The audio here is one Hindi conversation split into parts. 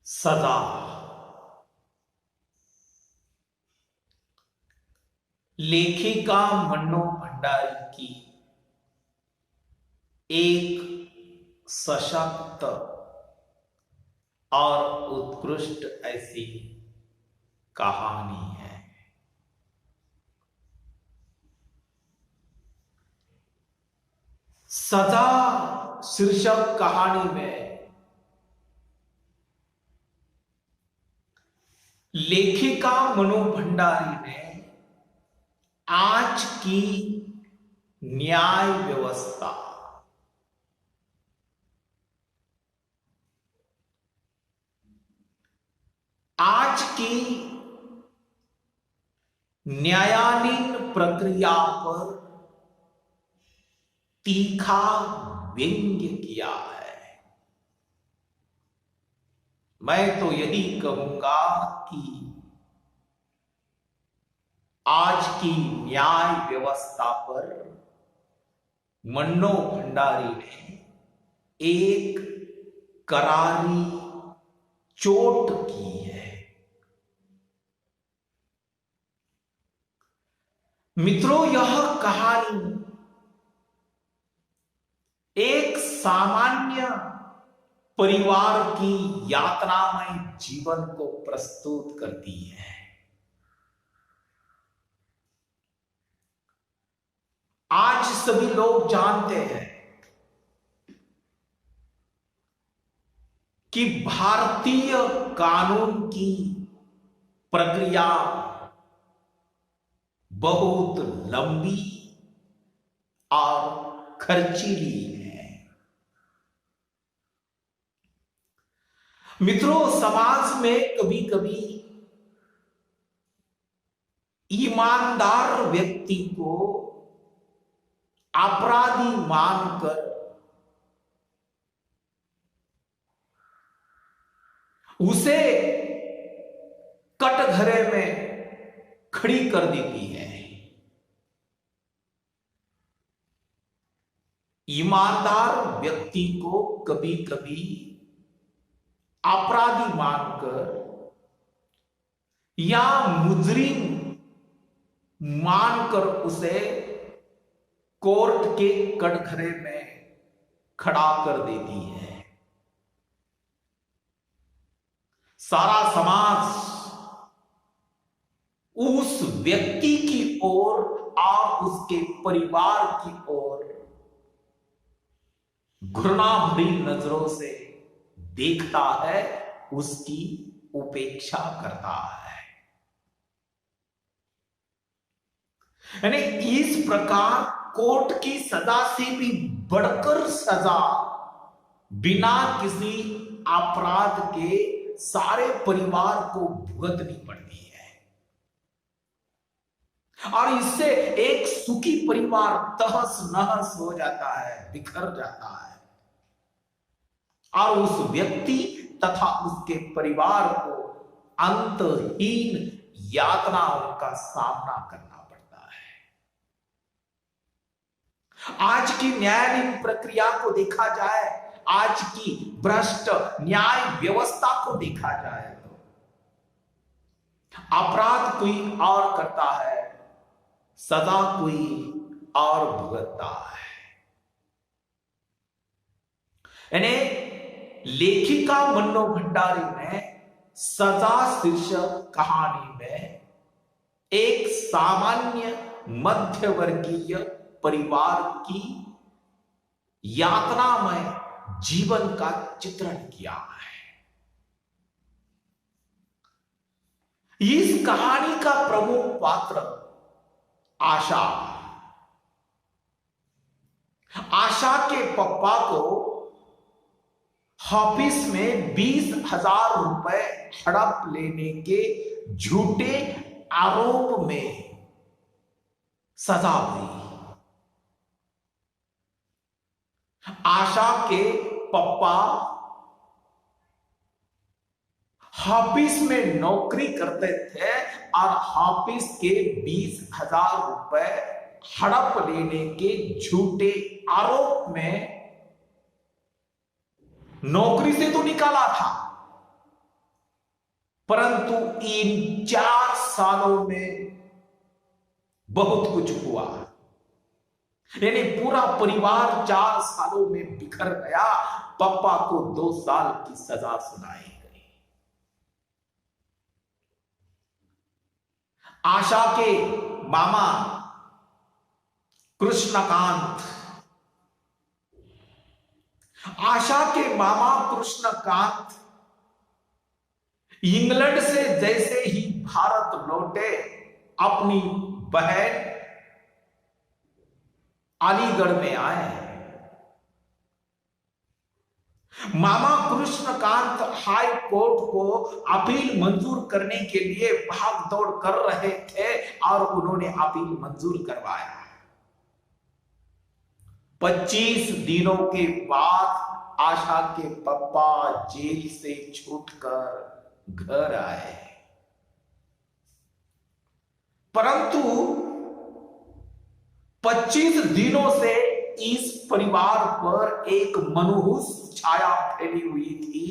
सजा। लेखिका मन्नो भंडारी की एक सशक्त और उत्कृष्ट ऐसी कहानी है। सजा शीर्षक कहानी में लेखिका मनु भंडारी ने आज की न्याय व्यवस्था, आज की न्यायालयीन प्रक्रिया पर तीखा व्यंग्य किया है। मैं तो यही कहूंगा कि आज की न्याय व्यवस्था पर मन्नो भंडारी ने एक करारी चोट की है। मित्रों, यह कहानी एक सामान्य परिवार की यातनामय जीवन को प्रस्तुत करती है। आज सभी लोग जानते हैं कि भारतीय कानून की प्रक्रिया बहुत लंबी और खर्चीली है। मित्रों, समाज में कभी कभी ईमानदार व्यक्ति को अपराधी मानकर उसे कटघरे में खड़ी कर देती है। ईमानदार व्यक्ति को कभी कभी अपराधी मानकर या मुजरिम मानकर उसे कोर्ट के कटघरे में खड़ा कर देती है। सारा समाज उस व्यक्ति की ओर और उसके परिवार की ओर घृणा भरी नजरों से देखता है, उसकी उपेक्षा करता है। यानी इस प्रकार कोर्ट की सजा से भी बढ़कर सजा बिना किसी अपराध के सारे परिवार को भुगतनी पड़ती है और इससे एक सुखी परिवार तहस नहस हो जाता है, बिखर जाता है और उस व्यक्ति तथा उसके परिवार को अंतहीन यातनाओं का सामना करना पड़ता है। आज की न्यायालयीन प्रक्रिया को देखा जाए, आज की भ्रष्ट न्याय व्यवस्था को देखा जाए तो अपराध कोई और करता है, सजा कोई और भुगतता है। यानी लेखिका मन्नो भंडारी ने सजा शीर्षक कहानी में एक सामान्य मध्यवर्गीय परिवार की यातनामय जीवन का चित्रण किया है। इस कहानी का प्रमुख पात्र आशा के पप्पा को ऑफिस में 20,000 रुपए हड़प लेने के झूठे आरोप में सजा हुई। आशा के पप्पा ऑफिस में नौकरी करते थे और ऑफिस के 20,000 रुपए हड़प लेने के झूठे आरोप में नौकरी से तो निकाला था, परंतु इन 4 सालों में बहुत कुछ हुआ, यानी पूरा परिवार 4 सालों में बिखर गया। पापा को 2 साल की सजा सुनाई गई। आशा के मामा कृष्णकांत, आशा के मामा कृष्णकांत इंग्लैंड से जैसे ही भारत लौटे, अपनी बहन अलीगढ़ में आए। मामा कृष्णकांत हाई कोर्ट को अपील मंजूर करने के लिए भाग दौड़ कर रहे थे और उन्होंने अपील मंजूर करवाया। 25 दिनों के बाद आशा के पापा जेल से छूटकर घर आए, परंतु 25 दिनों से इस परिवार पर एक मनहूस छाया फैली हुई थी।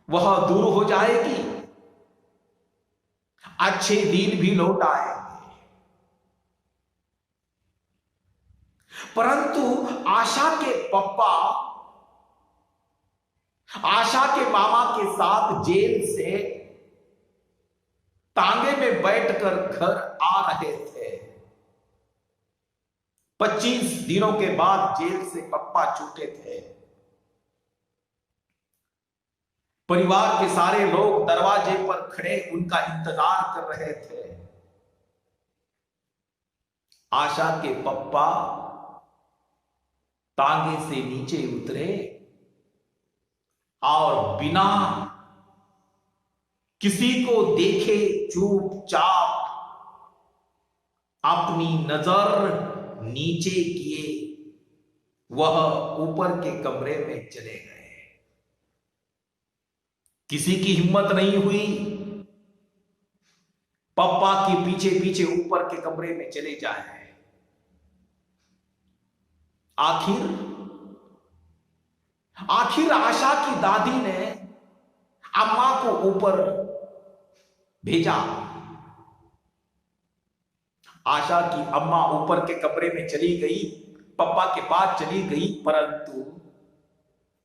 वह दूर हो जाएगी, अच्छे दिन भी लौट आएंगे, परंतु आशा के पापा आशा के मामा के साथ जेल से तांगे में बैठकर घर आ रहे थे। 25 दिनों के बाद जेल से पप्पा छूटे थे। परिवार के सारे लोग दरवाजे पर खड़े उनका इंतजार कर रहे थे। आशा के पप्पा तांगे से नीचे उतरे और बिना किसी को देखे चुपचाप अपनी नजर नीचे किए वह ऊपर के कमरे में चले गए। किसी की हिम्मत नहीं हुई पप्पा के पीछे पीछे ऊपर के कमरे में चले जाए। आखिर आशा की दादी ने अम्मा को ऊपर भेजा। आशा की अम्मा ऊपर के कमरे में चली गई, पप्पा के पास चली गई, परंतु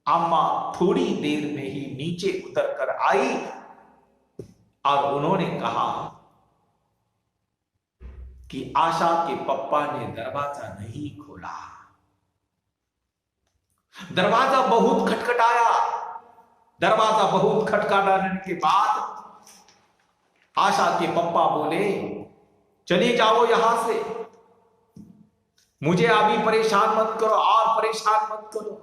अम्मा थोड़ी देर में ही नीचे उतर कर आई और उन्होंने कहा कि आशा के पप्पा ने दरवाजा नहीं खोला। दरवाजा बहुत खटखटाया। दरवाजा बहुत खटखटाने के बाद आशा के पप्पा बोले, चले जाओ यहां से, मुझे अभी परेशान मत करो और परेशान मत करो।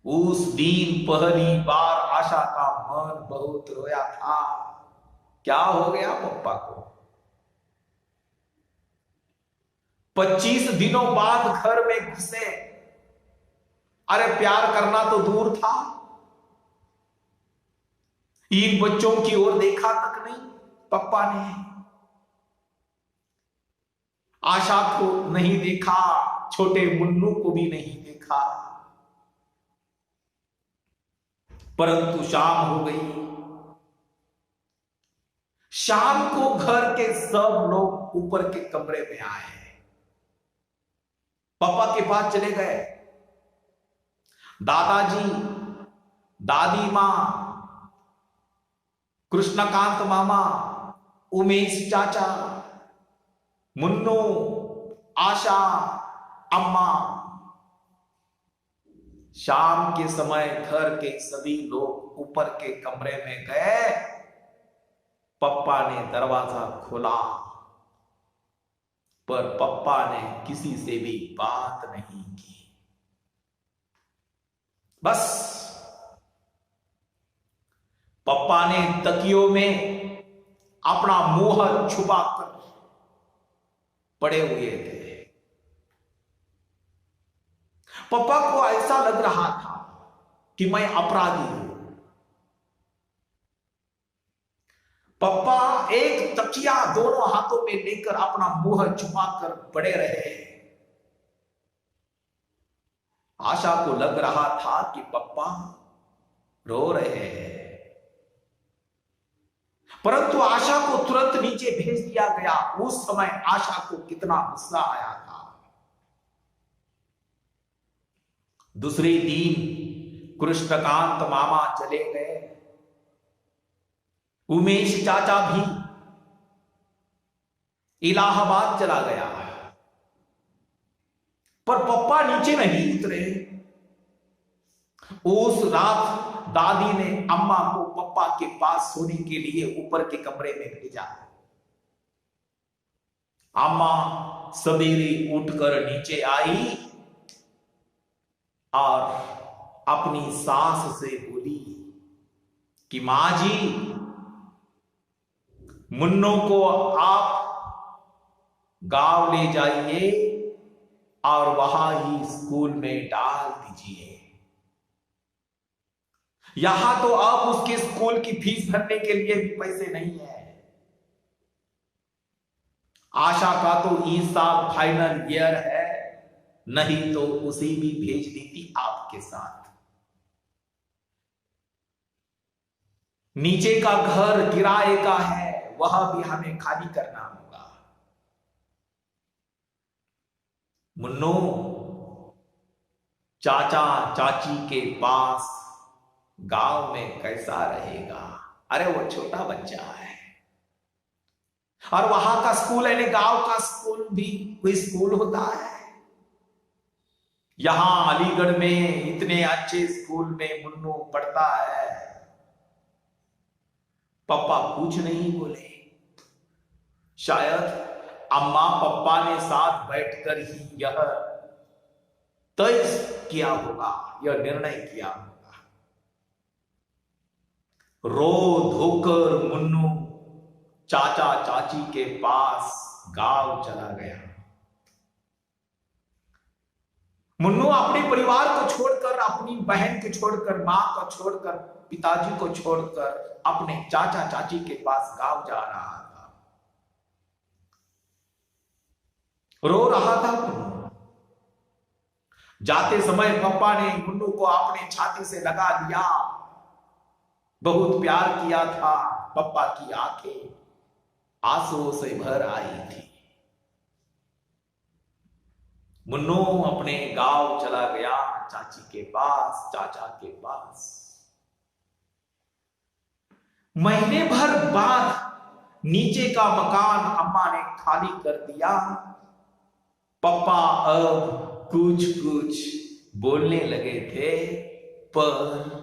उस दिन पहली बार आशा का मन बहुत रोया था। क्या हो गया पप्पा को? 25 दिनों बाद घर में घुसे। अरे प्यार करना तो दूर था, इन बच्चों की ओर देखा तक नहीं पप्पा ने। आशा को नहीं देखा, छोटे मुन्नू को भी नहीं देखा। परंतु शाम हो गई। शाम को घर के सब लोग ऊपर के कमरे में आए, पापा के पास चले गए। दादाजी, दादी मां, कृष्णकांत मामा, उमेश चाचा, मुन्नू, आशा, अम्मा। शाम के समय घर के सभी लोग ऊपर के कमरे में गए। पप्पा ने दरवाजा खोला, पर पप्पा ने किसी से भी बात नहीं की। बस पप्पा ने तकियों में अपना मुंह छुपाकर पड़े हुए थे। पप्पा को ऐसा लग रहा था कि मैं अपराधी हूं। पप्पा एक तकिया दोनों हाथों में लेकर अपना मुंह छुपाकर पड़े रहे आशा को लग रहा था कि पप्पा रो रहे हैं, परंतु आशा को तुरंत नीचे भेज दिया गया। उस समय आशा को कितना गुस्सा आया था। दूसरे दिन कृष्णकांत मामा चले गए, उमेश चाचा भी इलाहाबाद चला गया, पर पप्पा नीचे नहीं उतरे। उस रात दादी ने अम्मा को पप्पा के पास सोने के लिए ऊपर के कमरे में भेजा। अम्मा सवेरे उठकर नीचे आई और अपनी सास से बोली कि मां जी, मुन्नो को आप गांव ले जाइए और वहां ही स्कूल में डाल दीजिए। यहां तो अब उसके स्कूल की फीस भरने के लिए भी पैसे नहीं है। आशा का तो इस साल फाइनल ईयर है, नहीं तो उसे भी भेज देती आपके साथ। नीचे का घर किराए का है, वह भी हमें खाली करना होगा। मुन्नो चाचा चाची के पास गांव में कैसा रहेगा? अरे वो छोटा बच्चा है, और वहां का स्कूल यानी गांव का स्कूल भी कोई स्कूल होता है? यहां अलीगढ़ में इतने अच्छे स्कूल में मुन्नो पढ़ता है। पापा कुछ नहीं बोले। शायद अम्मा पप्पा ने साथ बैठकर ही यह तय किया होगा, यह निर्णय किया होगा। रो धोकर मुन्नू चाचा चाची के पास गांव चला गया। मुन्नू अपने परिवार को छोड़कर, अपनी बहन को छोड़कर, मां को छोड़कर, पिताजी को छोड़कर अपने चाचा चाची के पास गांव जा रहा था। रो रहा था मुन्नू। जाते समय पापा ने मुन्नू को अपने छाती से लगा लिया, बहुत प्यार किया था। पापा की आंखें आंसुओं से भर आई थी। मुन्नू अपने गांव चला गया, चाची के पास, चाचा के पास। महीने भर बाद नीचे का मकान अम्मा ने खाली कर दिया। पापा अब कुछ कुछ बोलने लगे थे, पर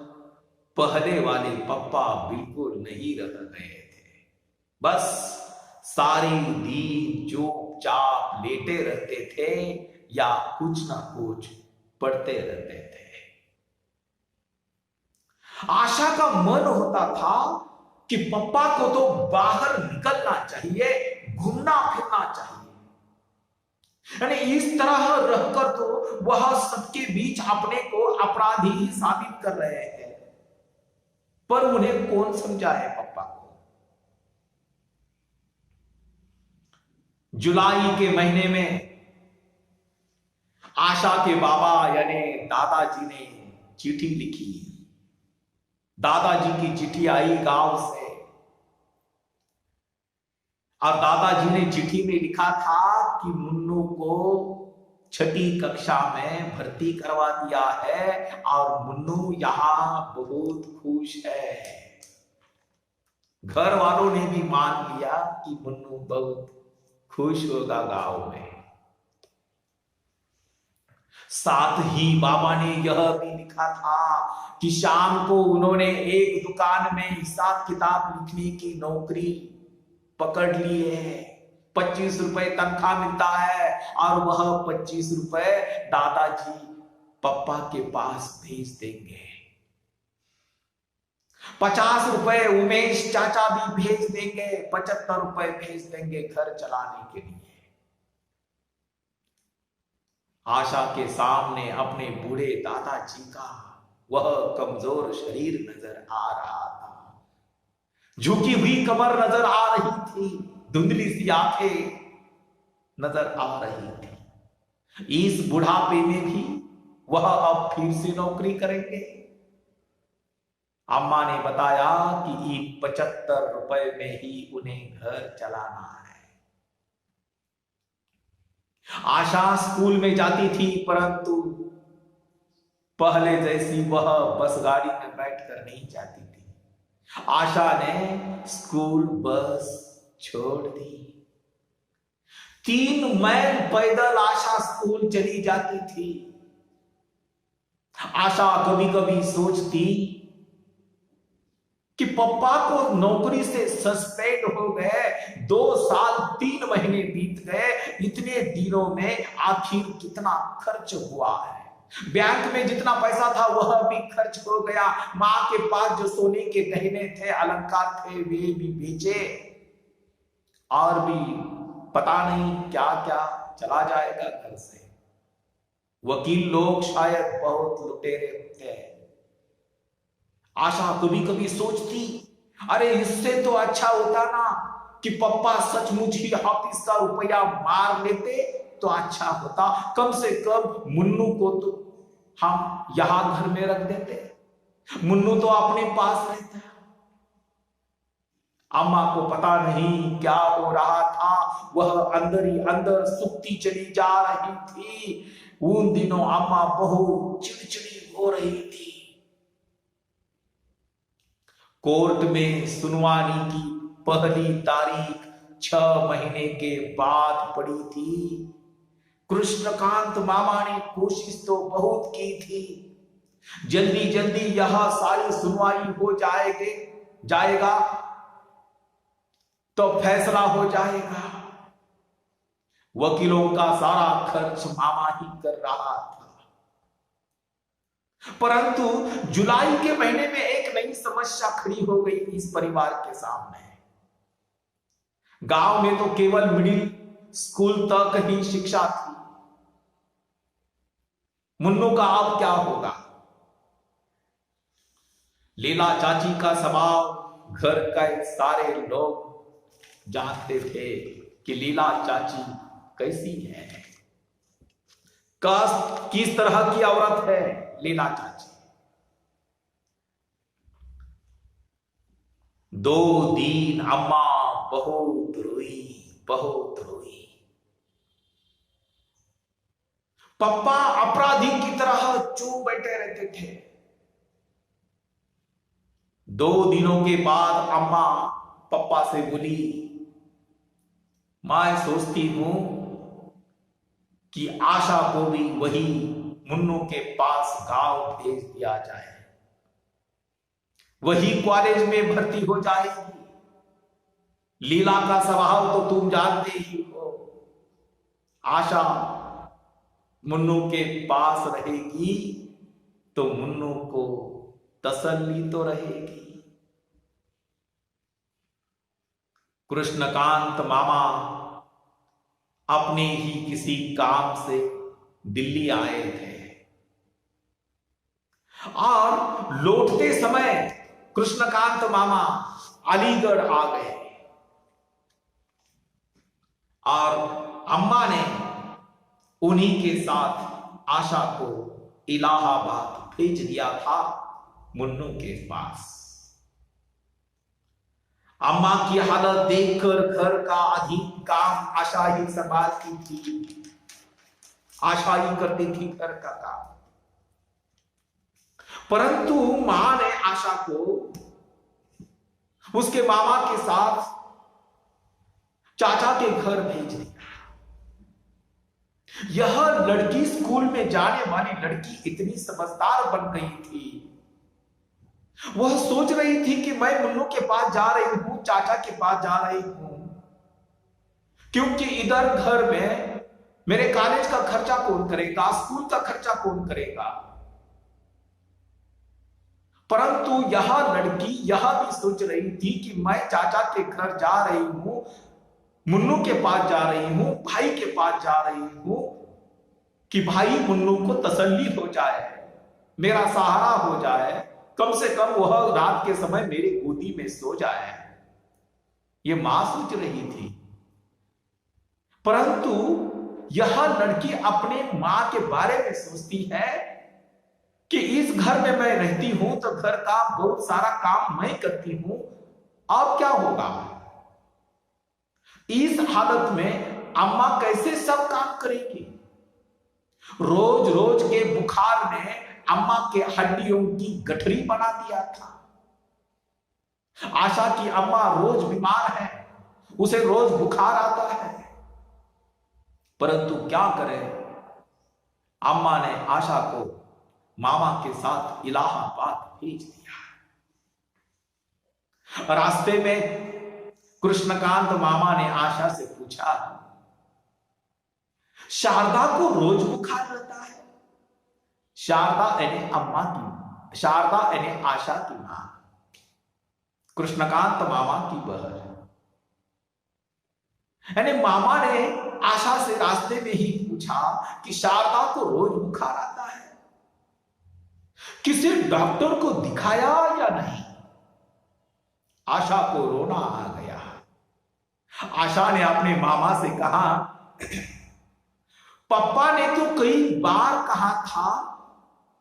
पहले वाले पापा बिल्कुल नहीं रह गए थे। बस सारी दिन चुपचाप लेटे रहते थे या कुछ ना कुछ पढ़ते रहते थे। आशा का मन होता था कि पप्पा को तो बाहर निकलना चाहिए, घूमना फिरना चाहिए। यानी इस तरह रहकर तो वह सबके बीच अपने को अपराधी ही साबित कर रहे हैं, पर उन्हें कौन समझाए पप्पा को। जुलाई के महीने में आशा के बाबा यानी दादाजी ने चिट्ठी लिखी। दादाजी की चिट्ठी आई गांव से, और दादाजी ने चिट्ठी में लिखा था कि मुन्नू को 6ठी कक्षा में भर्ती करवा दिया है और मुन्नू यहां बहुत खुश है। घर वालों ने भी मान लिया कि मुन्नू बहुत खुश होगा गांव में। साथ ही बाबा ने यह भी लिखा था कि शाम को उन्होंने एक दुकान में हिसाब किताब लिखने की नौकरी पकड़ ली है। 25 रुपए तनख्वाह मिलता है और वह 25 रुपए दादाजी पप्पा के पास भेज देंगे। 50 रुपए उमेश चाचा भी भेज देंगे, 75 रुपए भेज देंगे घर चलाने के लिए। आशा के सामने अपने बूढ़े दादाजी का वह कमजोर शरीर नजर आ रहा था, झुकी हुई कमर नजर आ रही थी, धुंधली सी आंखें नजर आ रही थी। इस बुढ़ापे में भी वह अब फिर से नौकरी करेंगे। अम्मा ने बताया कि इन 75 रुपए में ही उन्हें घर चलाना है। आशा स्कूल में जाती थी, परंतु पहले जैसी वह बस गाड़ी में बैठकर नहीं जाती थी। आशा ने स्कूल बस छोड़ दी। 3 मील पैदल आशा स्कूल चली जाती थी। आशा कभी कभी सोचती कि पापा को नौकरी से सस्पेंड हो गए, 2 साल 3 महीने बीत गए, इतने दिनों में आखिर कितना खर्च हुआ है। बैंक में जितना पैसा था वह भी खर्च हो गया। मां के पास जो सोने के गहने थे, अलंकार थे, वे भी बेचे, और भी पता नहीं क्या क्या चला जाएगा घर से। वकील लोग शायद बहुत लुटेरे होते हैं। आशा कभी कभी सोचती, अरे इससे तो अच्छा होता ना कि पापा सचमुच ही ऑफिस का रुपया मार लेते तो अच्छा होता। कम से कम मुन्नू को तो हम यहां घर में रख देते, मुन्नू तो अपने पास रहता। अम्मा को पता नहीं क्या हो रहा था, वह अंदर ही अंदर सूखती चली जा रही थी। उन दिनों अम्मा बहुत चिड़चिड़ी हो रही थी। कोर्ट में सुनवाई की पहली तारीख 6 महीने के बाद पड़ी थी। कृष्णकांत मामा ने कोशिश तो बहुत की थी, जल्दी जल्दी यह सारी सुनवाई हो जाएगा तो फैसला हो जाएगा। वकीलों का सारा खर्च मामा ही कर रहा था। परंतु जुलाई के महीने में एक नई समस्या खड़ी हो गई इस परिवार के सामने। गांव में तो केवल मिडिल स्कूल तक ही शिक्षा थी। मुन्नू का अब क्या होगा? लीला चाची का स्वभाव घर के सारे लोग जानते थे कि लीला चाची कैसी है, किस तरह की औरत है लीला चाची। 2 दिन अम्मा बहुत रोई, बहुत रोई। पप्पा अपराधी की तरह चुप बैठे रहते थे। 2 दिनों के बाद अम्मा पप्पा से बोली, मैं सोचती हूं कि आशा को भी वही मुन्नू के पास गांव भेज दिया जाए, वही कॉलेज में भर्ती हो जाएगी। लीला का स्वभाव तो तुम जानते ही हो। आशा मुन्नू के पास रहेगी तो मुन्नू को तसल्ली तो रहेगी। कृष्णकांत मामा अपने ही किसी काम से दिल्ली आए थे और लौटते समय कृष्णकांत मामा अलीगढ़ आ गए और अम्मा ने उन्हीं के साथ आशा को इलाहाबाद भेज दिया था मुन्नू के पास। अम्मा की हालत देखकर घर का अधिक काम आशा ही संभालती थी, आशा ही करती थी घर का काम। परंतु मां ने आशा को उसके मामा के साथ चाचा के घर भेज दिया। यह लड़की स्कूल में जाने वाली लड़की इतनी समझदार बन गई थी। वह सोच रही थी कि मैं मुन्नू के पास जा रही हूं, चाचा के पास जा रही हूं, क्योंकि इधर घर में मेरे कॉलेज का खर्चा कौन करेगा, स्कूल का खर्चा कौन करेगा। परंतु यह लड़की यह भी सोच रही थी कि मैं चाचा के घर जा रही हूं, मुन्नू के पास जा रही हूं, भाई के पास जा रही हूं कि भाई मुन्नू को तसल्ली हो जाए, मेरा सहारा हो जाए, कम से कम वह रात के समय मेरी गोदी में सो जाए। ये मां सोच रही थी। परंतु यह लड़की अपने मां के बारे में सोचती है कि इस घर में मैं रहती हूं तो घर का बहुत सारा काम मैं करती हूं, अब क्या होगा? इस हालत में अम्मा कैसे सब काम करेगी? रोज रोज के बुखार ने अम्मा के हड्डियों की गठरी बना दिया था। आशा की अम्मा रोज बीमार है, उसे रोज बुखार आता है, परंतु क्या करें, अम्मा ने आशा को मामा के साथ इलाहाबाद भेज दिया। रास्ते में कृष्णकांत मामा ने आशा से पूछा, शारदा को रोज बुखार रहता है? शारदा यानी अम्मा की, शारदा यानी आशा की मां, कृष्णकांत मामा की बहन। यानी मामा ने आशा से रास्ते में ही पूछा कि शारदा को रोज बुखार आता है, किसी डॉक्टर को दिखाया या नहीं? आशा को रोना आ गया। आशा ने अपने मामा से कहा, पापा ने तो कई बार कहा था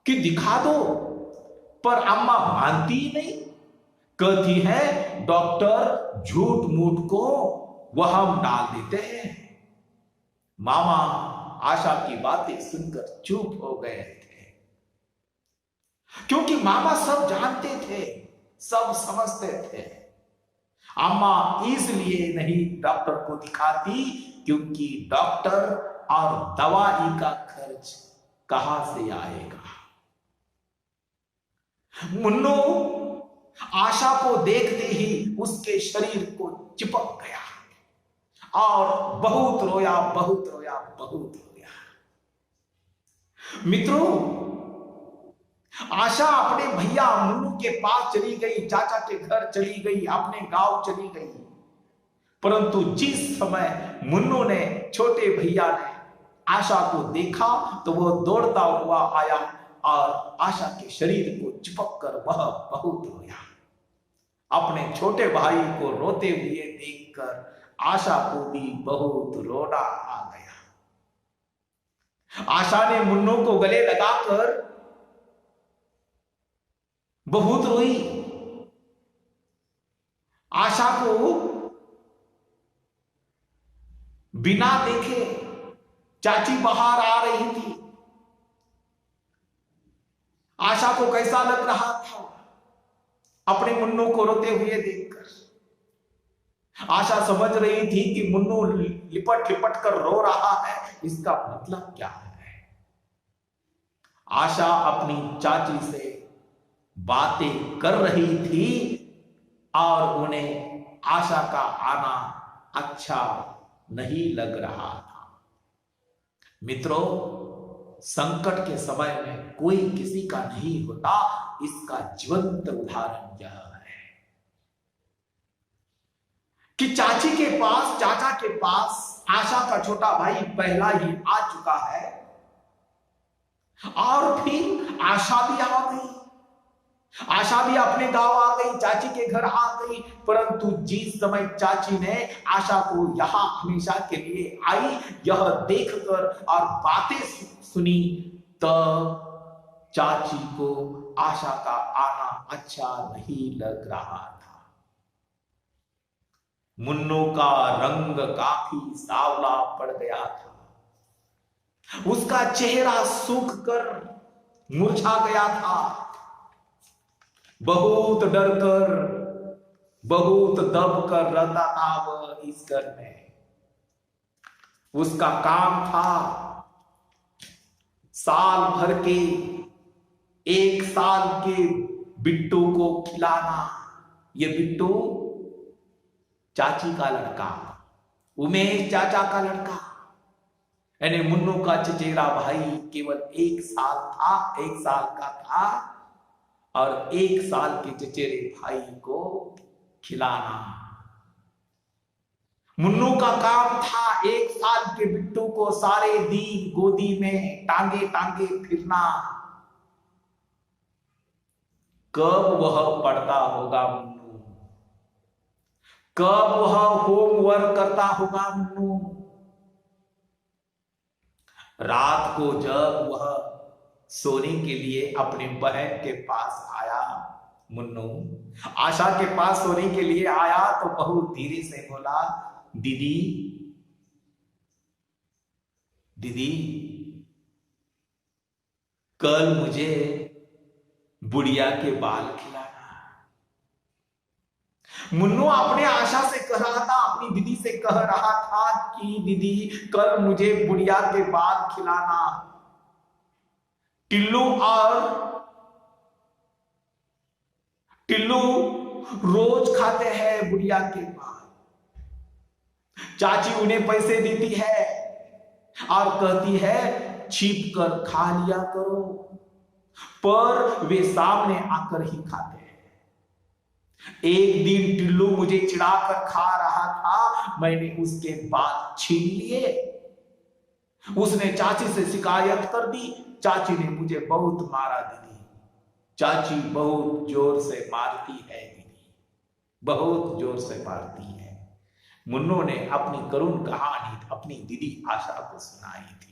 कि दिखा दो, पर अम्मा मानती ही नहीं, कहती है डॉक्टर झूठ मूठ को वहम डाल देते हैं। मामा आशा की बातें सुनकर चुप हो गए थे, क्योंकि मामा सब जानते थे, सब समझते थे। अम्मा इसलिए नहीं डॉक्टर को दिखाती क्योंकि डॉक्टर और दवाई का खर्च कहां से आएगा। मुन्नू आशा को देखते ही उसके शरीर को चिपक गया और बहुत रोया, बहुत रोया, बहुत रोया। मित्रों, आशा अपने भैया मुन्नू के पास चली गई, चाचा के घर चली गई, अपने गांव चली गई, परंतु जिस समय मुन्नू ने, छोटे भैया ने आशा को देखा तो वो दौड़ता हुआ आया और आशा के शरीर को चिपक कर वह बहुत रोया। अपने छोटे भाई को रोते हुए देखकर आशा को भी बहुत रोना आ गया। आशा ने मुन्नू को गले लगाकर बहुत रोई। आशा को बिना देखे चाची बाहर आ रही थी। आशा को कैसा लग रहा था अपने मुन्नू को रोते हुए देखकर। आशा समझ रही थी कि मुन्नू लिपट लिपट कर रो रहा है, इसका मतलब क्या है। आशा अपनी चाची से बातें कर रही थी और उन्हें आशा का आना अच्छा नहीं लग रहा था। मित्रों, संकट के समय में कोई किसी का नहीं होता, इसका जीवंत उदाहरण यह है कि चाची के पास, चाचा के पास आशा का छोटा भाई पहला ही आ चुका है और फिर आशा भी आ गई। आशा भी अपने गांव आ गई, चाची के घर आ गई, परंतु जिस समय चाची ने आशा को यहां हमेशा के लिए आई, यह देखकर और बातें सुनी, तो चाची को आशा का आना अच्छा नहीं लग रहा था। मुन्नू का रंग काफी सांवला पड़ गया था, उसका चेहरा सूख कर मुरझा गया था। बहुत डरकर, बहुत दब कर रहता था वह इस घर में। उसका काम था साल भर के 1 साल के बिट्टू को खिलाना। ये बिट्टू चाची का लड़का, उमेश चाचा का लड़का, यानी मुन्नू का चचेरा भाई केवल 1 साल था, 1 साल का था और 1 साल के चचेरे भाई को खिलाना। मुन्नू का काम था 1 साल के बिट्टू को सारे दिन गोदी में टांगे टांगे फिरना। कब वह पढ़ता होगा मुन्नू, कब वह होमवर्क करता होगा मुन्नू। रात को जब वह सोने के लिए अपनी बहन के पास आया। मुन्नू आशा के पास सोने के लिए आया तो बहुत धीरे से बोला, दीदी दीदी कल मुझे बुढ़िया के बाल खिलाना। मुन्नू अपने आशा से कह रहा था, अपनी दीदी से कह रहा था कि दीदी कल मुझे बुढ़िया के बाल खिलाना। टिल्लू रोज खाते हैं बुढ़िया के बाल। चाची उन्हें पैसे देती है और कहती है छिप कर खा लिया करो, पर वे सामने आकर ही खाते हैं। एक दिन टिल्लू मुझे चिढ़ाकर खा रहा था, मैंने उसके बाल छीन लिए। उसने चाची से शिकायत कर दी, चाची ने मुझे बहुत मारा दीदी। चाची बहुत जोर से मारती है दीदी, बहुत जोर से मारती है। मुन्नू ने अपनी करुण कहानी अपनी दीदी आशा को सुनाई थी।